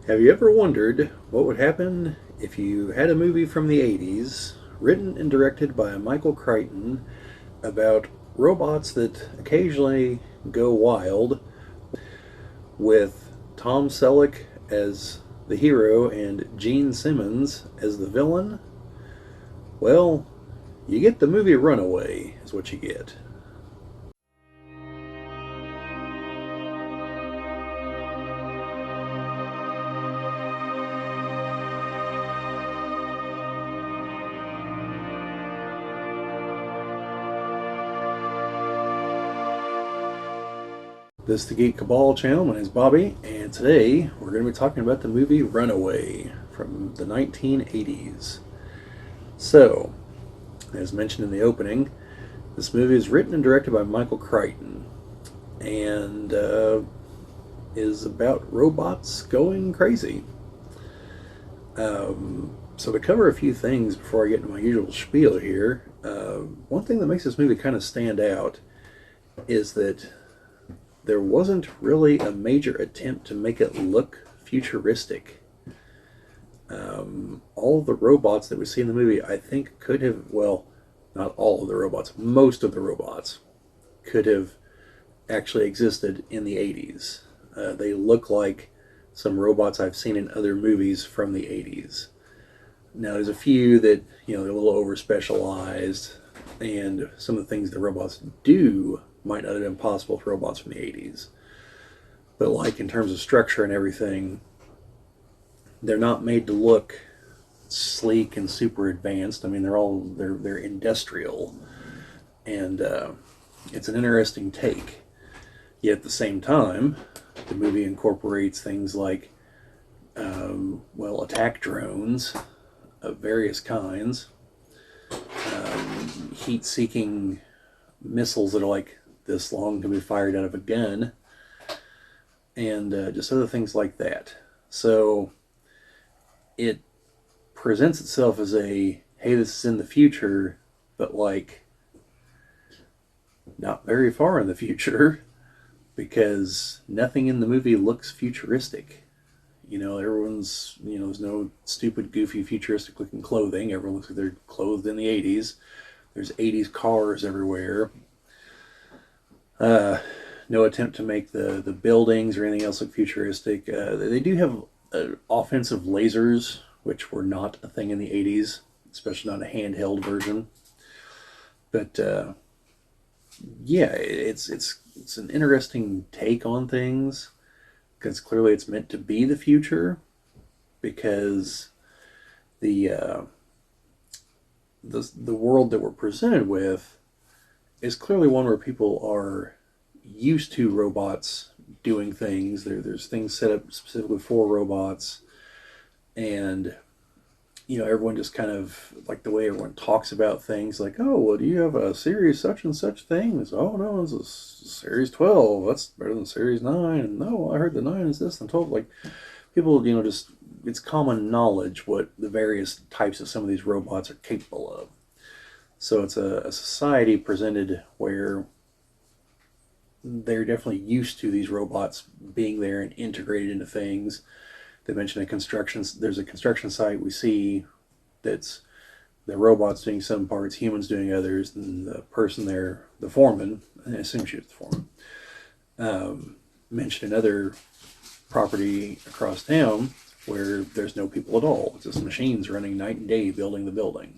Have you ever wondered what would happen if you had a movie from the 80s, written and directed by Michael Crichton, about robots that occasionally go wild, with Tom Selleck as the hero and Gene Simmons as the villain? Well, you get the movie Runaway, is what you get. This is the Geek Cabal channel. My name is Bobbie, and today we're going to be talking about the movie Runaway from the 1980s. So, as mentioned in the opening, this movie is written and directed by Michael Crichton and is about robots going crazy. So, to cover a few things before I get into my usual spiel here, one thing that makes this movie kind of stand out is that there wasn't really a major attempt to make it look futuristic. All of the robots that we see in the movie, I think, could have, well, not all of the robots, most of the robots could have actually existed in the 80s. They look like some robots I've seen in other movies from the 80s. Now, there's a few that, they're a little over specialized, and some of the things the robots do might not have been possible for robots from the 80s. But, like, in terms of structure and everything, they're not made to look sleek and super advanced. I mean, they're industrial, and it's an interesting take. Yet at the same time, the movie incorporates things like, attack drones of various kinds, heat-seeking missiles that are like this long, can be fired out of a gun, and just other things like that. So it presents itself as a, hey, this is in the future, but like not very far in the future, because nothing in the movie looks futuristic. Everyone's, there's no stupid, goofy, futuristic looking clothing. Everyone looks like they're clothed in the 80s. There's 80s cars everywhere. No attempt to make the buildings or anything else look futuristic. They do have offensive lasers, which were not a thing in the 80s, especially not a handheld version. But yeah, it's an interesting take on things, because clearly it's meant to be the future, because the world that we're presented with is clearly one where people are used to robots doing things. There's things set up specifically for robots, and everyone just kind of, like, the way everyone talks about things, like, oh, well, do you have a series such and such thing? It's, oh, no, it's a series 12. That's better than series 9. And no, I heard the 9 is this and 12. Like, people, just, it's common knowledge what the various types of some of these robots are capable of. So it's a society presented where they're definitely used to these robots being there and integrated into things. They mentioned there's a construction site we see that's the robots doing some parts, humans doing others, and the person there, the foreman, I assume she was the foreman, mentioned another property across town where there's no people at all. It's just machines running night and day building the building.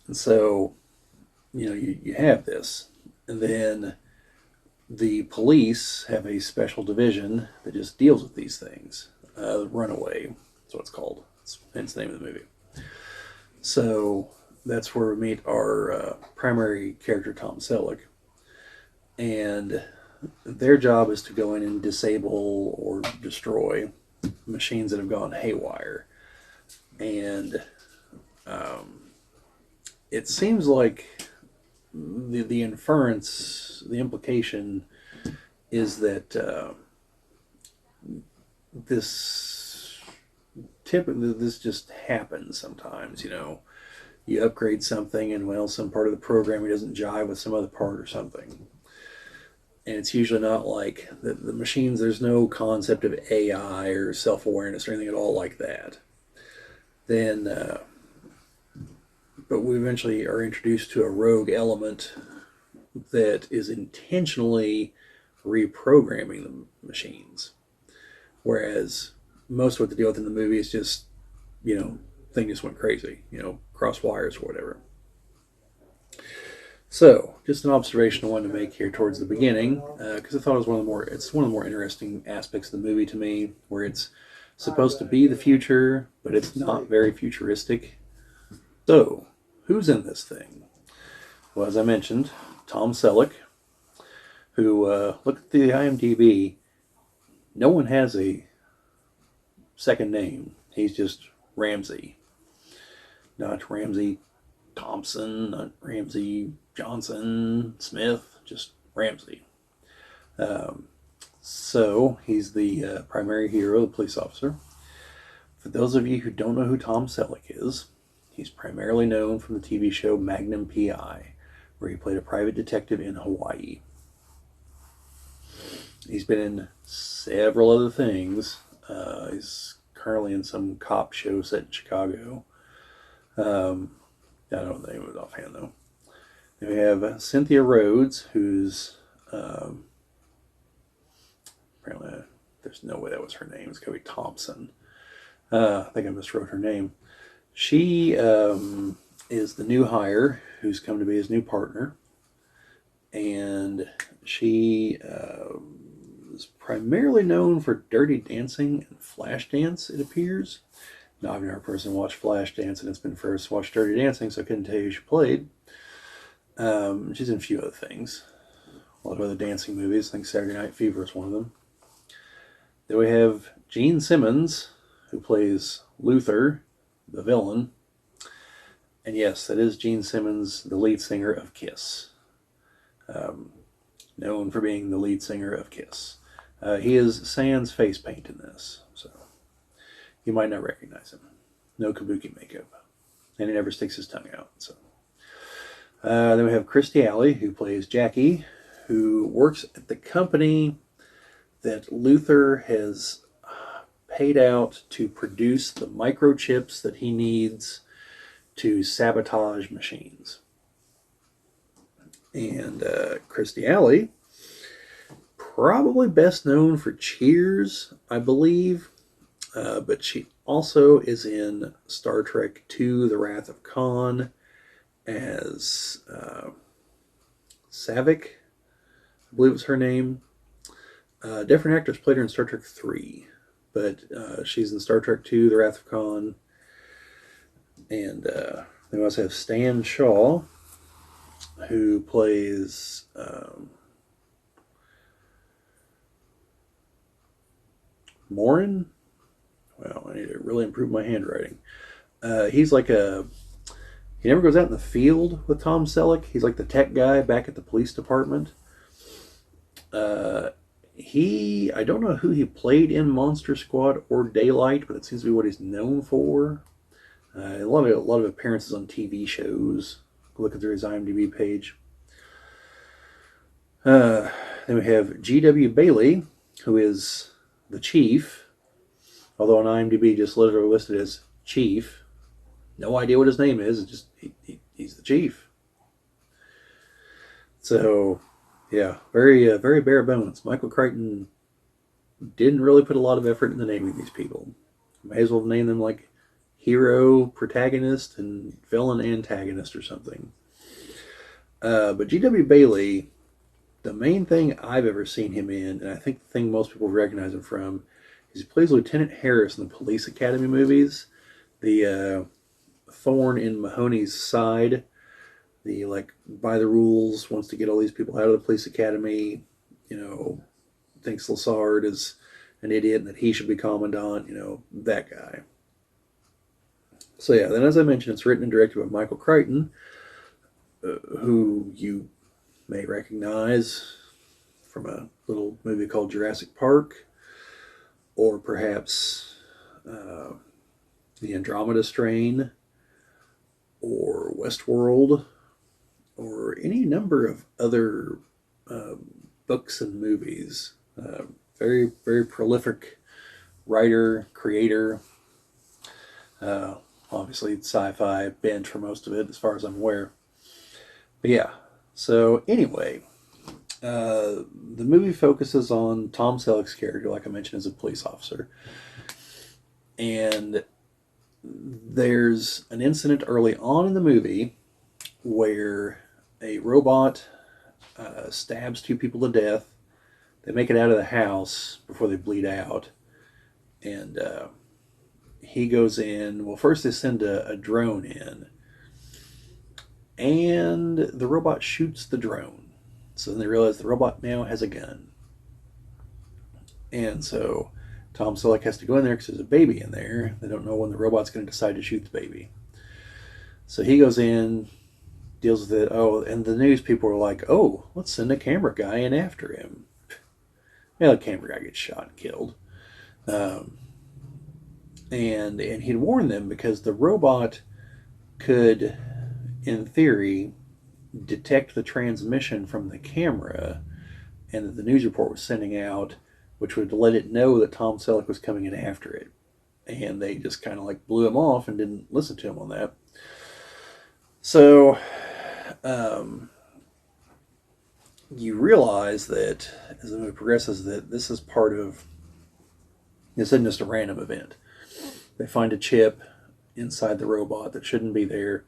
And so, you have this. And then the police have a special division that just deals with these things. Runaway, that's what it's called. Hence the name of the movie. So that's where we meet our primary character, Tom Selleck. And their job is to go in and disable or destroy machines that have gone haywire. And it seems like the inference, the implication is that this just happens sometimes. You upgrade something, and, well, some part of the programming doesn't jive with some other part or something. and it's usually not like the machines. There's no concept of AI or self-awareness or anything at all like that. Then, but we eventually are introduced to a rogue element that is intentionally reprogramming the machines. Whereas most of what they deal with in the movie is just, thing just went crazy, cross wires or whatever. So, just an observation I wanted to make here towards the beginning, because I thought it was it's one of the more interesting aspects of the movie to me, where it's supposed to be the future, but it's not very futuristic. So, who's in this thing? Well, as I mentioned, Tom Selleck, who, look at the IMDb, no one has a second name. He's just Ramsey. Not Ramsey Thompson, not Ramsey Johnson Smith, just Ramsey. So he's the primary hero, the police officer. For those of you who don't know who Tom Selleck is, he's primarily known from the TV show Magnum P.I., where he played a private detective in Hawaii. He's been in several other things. He's currently in some cop show set in Chicago. I don't know the name of it offhand, though. Then we have Cynthia Rhodes, who's apparently there's no way that was her name. It's going to be Thompson. I think I miswrote her name. She is the new hire who's come to be his new partner. And she is primarily known for Dirty Dancing and Flashdance, it appears. Now, I've never personally watched Flashdance, and it's been first watched Dirty Dancing, so I couldn't tell you who she played. She's in a few other things. A lot of other dancing movies. I think Saturday Night Fever is one of them. Then we have Gene Simmons, who plays Luther, the villain. And yes, that is Gene Simmons, the lead singer of Kiss. Known for being the lead singer of Kiss. He is sans face paint in this, so you might not recognize him. No kabuki makeup. And he never sticks his tongue out. So then we have Kirstie Alley, who plays Jackie, who works at the company that Luther has paid out to produce the microchips that he needs to sabotage machines. And Kirstie Alley, probably best known for Cheers, I believe, but she also is in Star Trek II: The Wrath of Khan as Savick, I believe was her name. Different actors played her in Star Trek 3, but she's in Star Trek II: The Wrath of Khan. And then we also have Stan Shaw, who plays Morin. Well, I need to really improve my handwriting. He's like he never goes out in the field with Tom Selleck. He's like the tech guy back at the police department. I don't know who he played in Monster Squad or Daylight, but it seems to be what he's known for. A lot of appearances on TV shows. Look at his IMDb page. Then we have G.W. Bailey, who is the chief, although on IMDb just literally listed as chief. No idea what his name is. It's just he's the chief. So, yeah, very bare bones. Michael Crichton didn't really put a lot of effort into naming these people. May as well name them like hero, protagonist, and villain antagonist or something. But G.W. Bailey, the main thing I've ever seen him in, and I think the thing most people recognize him from, is he plays Lieutenant Harris in the Police Academy movies. The thorn in Mahoney's side. The, by the rules, wants to get all these people out of the police academy, thinks Lassard is an idiot and that he should be commandant, that guy. So yeah, then as I mentioned, it's written and directed by Michael Crichton, who you may recognize from a little movie called Jurassic Park, or perhaps The Andromeda Strain, or Westworld, or any number of other books and movies. Very, very prolific writer, creator. Uh, Obviously, sci-fi bent for most of it, as far as I'm aware. But yeah. So anyway, the movie focuses on Tom Selleck's character, like I mentioned, as a police officer, and there's an incident early on in the movie where a robot stabs two people to death. They make it out of the house before they bleed out, and he goes in. Well, first they send a drone in, and the robot shoots the drone. So then they realize the robot now has a gun, and so Tom Selleck has to go in there because there's a baby in there. They don't know when the robot's going to decide to shoot the baby. So he goes in, deals with it. Oh, and the news people are like, "Oh, let's send a camera guy in after him." Yeah, the camera guy gets shot and killed. Um, and he'd warned them because the robot could, in theory, detect the transmission from the camera and that the news report was sending out, which would let it know that Tom Selleck was coming in after it. And they just kind of like blew him off and didn't listen to him on that. So um, you realize that as the movie progresses, that this is part of, this isn't just a random event. They find a chip inside the robot that shouldn't be there,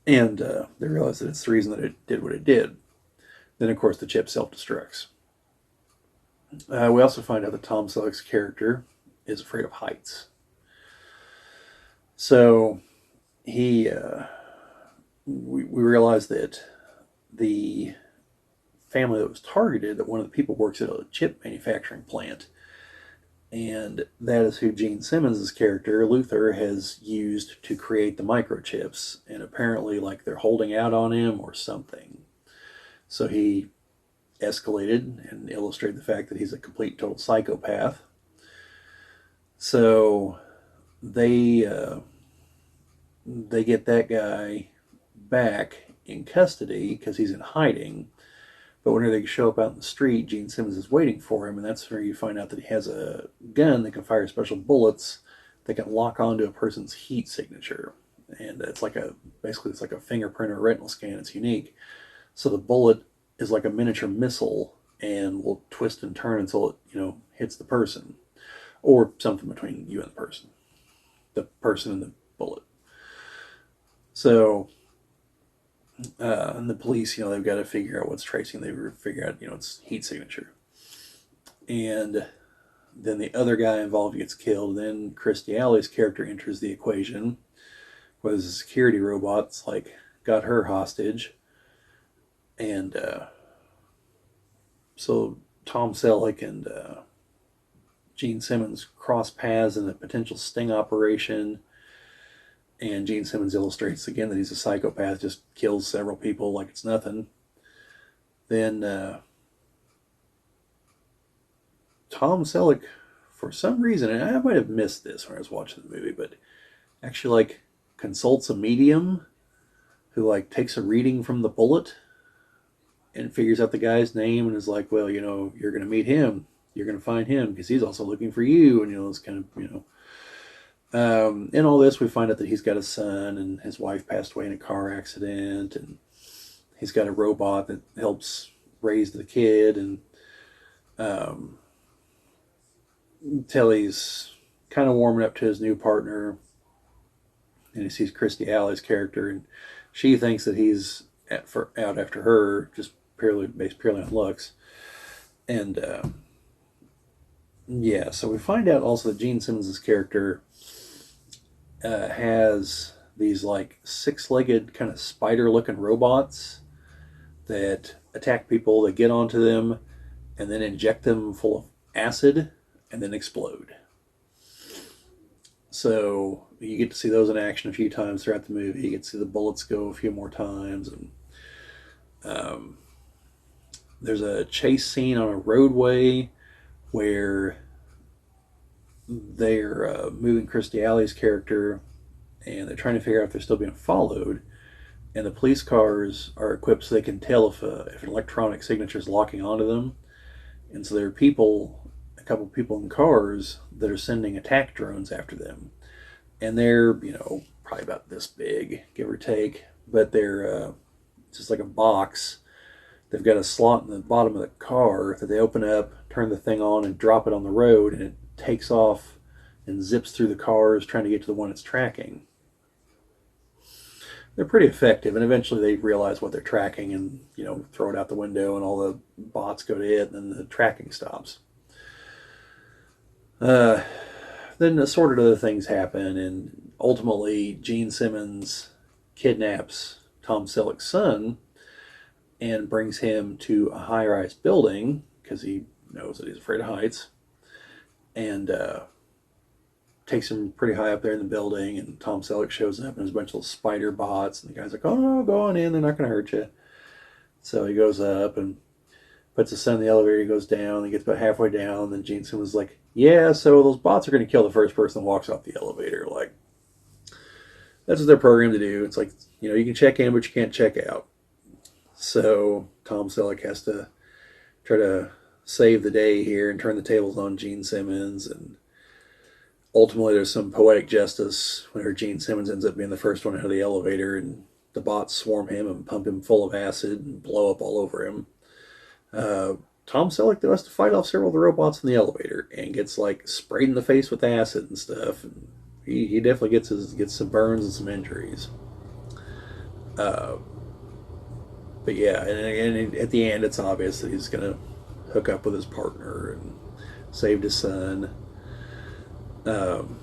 and they realize that it's the reason that it did what it did. Then, of course, the chip self-destructs. We also find out that Tom Selleck's character is afraid of heights. So we realize that the family that was targeted, that one of the people works at a chip manufacturing plant, and that is who Gene Simmons' character, Luther, has used to create the microchips. And apparently, like, they're holding out on him or something. So he escalated and illustrated the fact that he's a complete, total psychopath. So they get that guy back in custody because he's in hiding. But whenever they show up out in the street, Gene Simmons is waiting for him, and that's where you find out that he has a gun that can fire special bullets that can lock onto a person's heat signature. And it's like basically it's like a fingerprint or a retinal scan. It's unique. So the bullet is like a miniature missile and will twist and turn until it, hits the person, or something between you and the person and the bullet. So and the police, they've got to figure out what's tracing. They figure out, its heat signature. And then the other guy involved gets killed. Then Kirstie Alley's character enters the equation, where there's a security robot's like got her hostage. And so Tom Selleck and Gene Simmons cross paths in a potential sting operation. And Gene Simmons illustrates again that he's a psychopath, just kills several people like it's nothing. Then Tom Selleck, for some reason, and I might have missed this when I was watching the movie, but actually like consults a medium who like takes a reading from the bullet and figures out the guy's name and is like, well, you're going to meet him. You're going to find him because he's also looking for you. And, it's kind of, in all this, we find out that he's got a son, and his wife passed away in a car accident, and he's got a robot that helps raise the kid, and until he's kind of warming up to his new partner, and he sees Kirstie Alley's character, and she thinks that he's out after her, just based purely on looks, and yeah. So we find out also that Gene Simmons' character has these like six-legged kind of spider-looking robots that attack people. They get onto them and then inject them full of acid and then explode. So you get to see those in action a few times throughout the movie. You get to see the bullets go a few more times, and there's a chase scene on a roadway where they're moving Kirstie Alley's character, and they're trying to figure out if they're still being followed. and the police cars are equipped so they can tell if an electronic signature is locking onto them. And so there are people, a couple of people in cars that are sending attack drones after them, and they're probably about this big, give or take, but they're just like a box. They've got a slot in the bottom of the car that they open up, turn the thing on, and drop it on the road, and it takes off and zips through the cars trying to get to the one it's tracking. They're pretty effective, and eventually they realize what they're tracking and throw it out the window, and all the bots go to it, and then the tracking stops. Uh, then assorted other things happen, and ultimately Gene Simmons kidnaps Tom Selleck's son and brings him to a high-rise building because he knows that he's afraid of heights, and takes him pretty high up there in the building. And Tom Selleck shows up, and there's a bunch of little spider bots, and the guy's like, "Oh no, go on in, they're not going to hurt you." So he goes up and puts his son in the elevator. He goes down. He gets about halfway down. And then Gene Simmons is like, "Yeah, so those bots are going to kill the first person that walks off the elevator." Like, that's what they're programmed to do. It's like, you can check in, but you can't check out. So Tom Selleck has to try to save the day here and turn the tables on Gene Simmons. And ultimately, there's some poetic justice whenever Gene Simmons ends up being the first one out of the elevator, and the bots swarm him and pump him full of acid and blow up all over him. Tom Selleck, though, has to fight off several of the robots in the elevator and gets like sprayed in the face with acid and stuff. And he definitely gets some burns and some injuries. Uh, but yeah, and at the end, it's obvious that he's gonna hook up with his partner and saved his son. Um,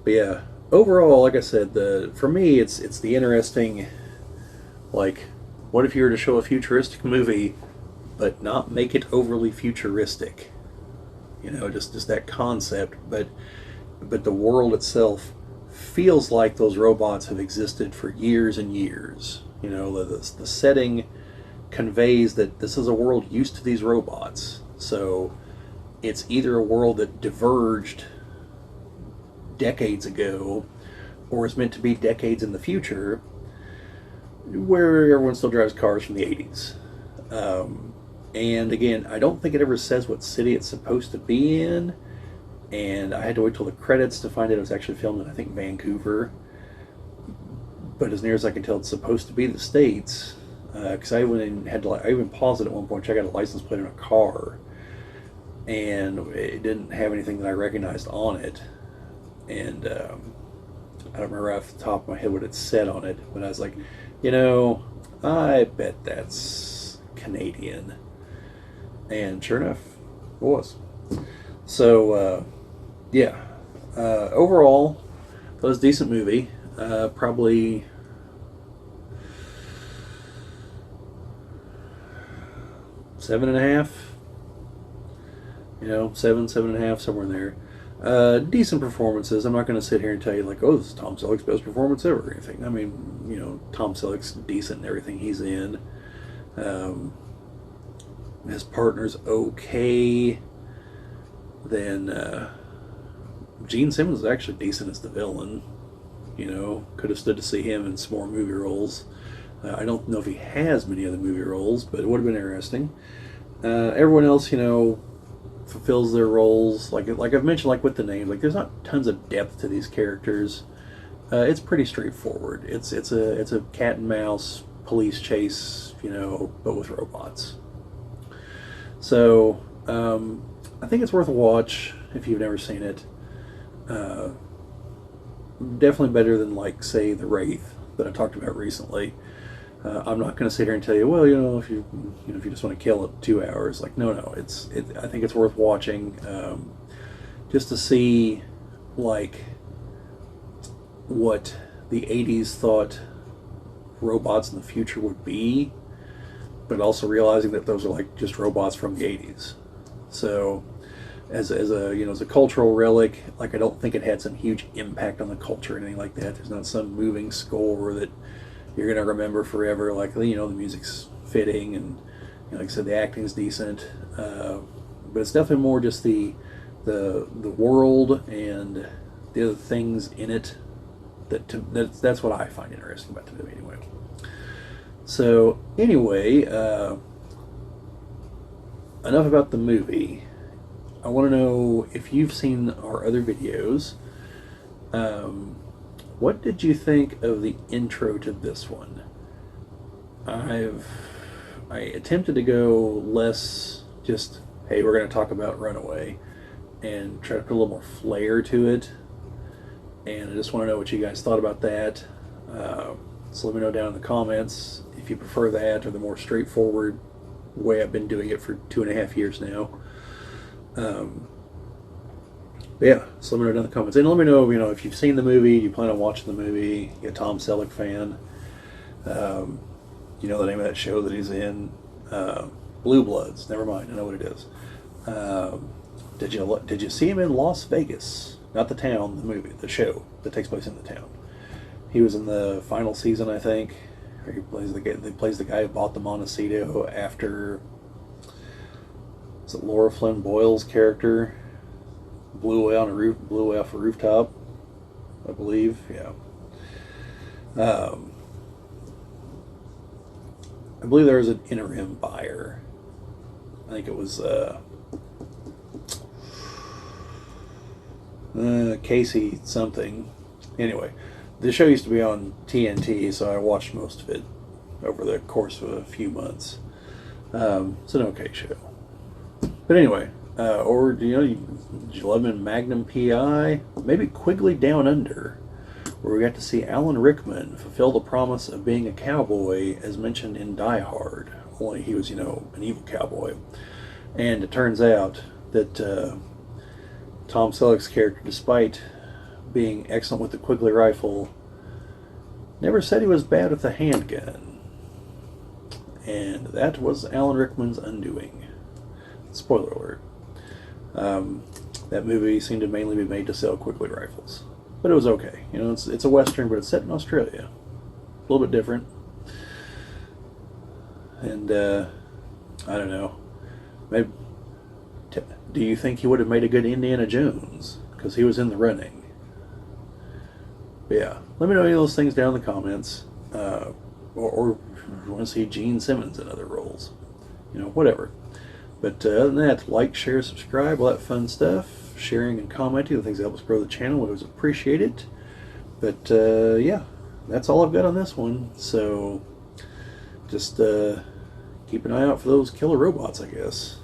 but yeah, overall, like I said, for me, it's the interesting, like, what if you were to show a futuristic movie but not make it overly futuristic? Just that concept, but the world itself feels like those robots have existed for years and years. The setting conveys that this is a world used to these robots. So it's either a world that diverged decades ago, or is meant to be decades in the future, where everyone still drives cars from the 80s. And again, I don't think it ever says what city it's supposed to be in, and I had to wait till the credits to find out it was actually filmed in, I think, Vancouver. But as near as I can tell, it's supposed to be the States, because I even paused it at one point to check out a license plate on a car, and it didn't have anything that I recognized on it. And I don't remember off the top of my head what it said on it, but I was like, I bet that's Canadian. And sure enough, it was. So, yeah. Overall, it was a decent movie. Probably seven and a half. Seven and a half, somewhere in there. Decent performances. I'm not going to sit here and tell you like, oh, this is Tom Selleck's best performance ever or anything. I mean, Tom Selleck's decent in everything he's in. His partner's okay. Then Gene Simmons is actually decent as the villain. Could have stood to see him in some more movie roles. I don't know if he has many other movie roles, but it would have been interesting. Everyone else, fulfills their roles. Like I've mentioned, like with the names, like there's not tons of depth to these characters. It's pretty straightforward. It's a cat and mouse police chase, but with robots. So I think it's worth a watch if you've never seen it. Definitely better than, like, say, The Wraith that I talked about recently. I'm not going to sit here and tell you, well, if you just want to kill it 2 hours, like, no, I think it's worth watching, just to see, like, what the 80s thought robots in the future would be, but also realizing that those are like just robots from the 80s. So as a cultural relic, like, I don't think it had some huge impact on the culture or anything like that. There's not some moving score that you're gonna remember forever. Like, the music's fitting, and like I said, the acting's decent, but it's definitely more just the world and the other things in it that's what I find interesting about the movie anyway. So anyway, enough about the movie. I want to know if you've seen our other videos. Um, what did you think of the intro to this one? I attempted to go less just, hey, we're going to talk about Runaway, and try to put a little more flair to it. And I just want to know what you guys thought about that. So let me know down in the comments if you prefer that or the more straightforward way I've been doing it for 2.5 years now. But yeah, so let me know down in the comments. And let me know, if you've seen the movie, you plan on watching the movie, you're a Tom Selleck fan. You know the name of that show that he's in? Blue Bloods. Never mind, I know what it is. Did you see him in Las Vegas? Not the town, the movie, the show that takes place in the town. He was in the final season, I think. Where he plays the guy who bought the Montecito after. Is it Laura Flynn Boyle's character? Blew away off a rooftop, I believe. Yeah. I believe there was an interim buyer. I think it was Casey something. Anyway, the show used to be on TNT, so I watched most of it over the course of a few months. It's an okay show. But anyway, did you love him in Magnum PI? Maybe Quigley Down Under, where we got to see Alan Rickman fulfill the promise of being a cowboy as mentioned in Die Hard. Only he was, an evil cowboy. And it turns out that Tom Selleck's character, despite being excellent with the Quigley rifle, never said he was bad with the handgun. And that was Alan Rickman's undoing. Spoiler alert. That movie seemed to mainly be made to sell Quigley rifles. But it was okay. It's a Western, but it's set in Australia. A little bit different. And, I don't know. Maybe, do you think he would have made a good Indiana Jones? Because he was in the running. But yeah, let me know any of those things down in the comments. Or if you want to see Gene Simmons in other roles. Whatever. But other than that, like, share, subscribe, all that fun stuff. Sharing and commenting, the things that help us grow the channel. We always appreciate it. But yeah, that's all I've got on this one. So just keep an eye out for those killer robots, I guess.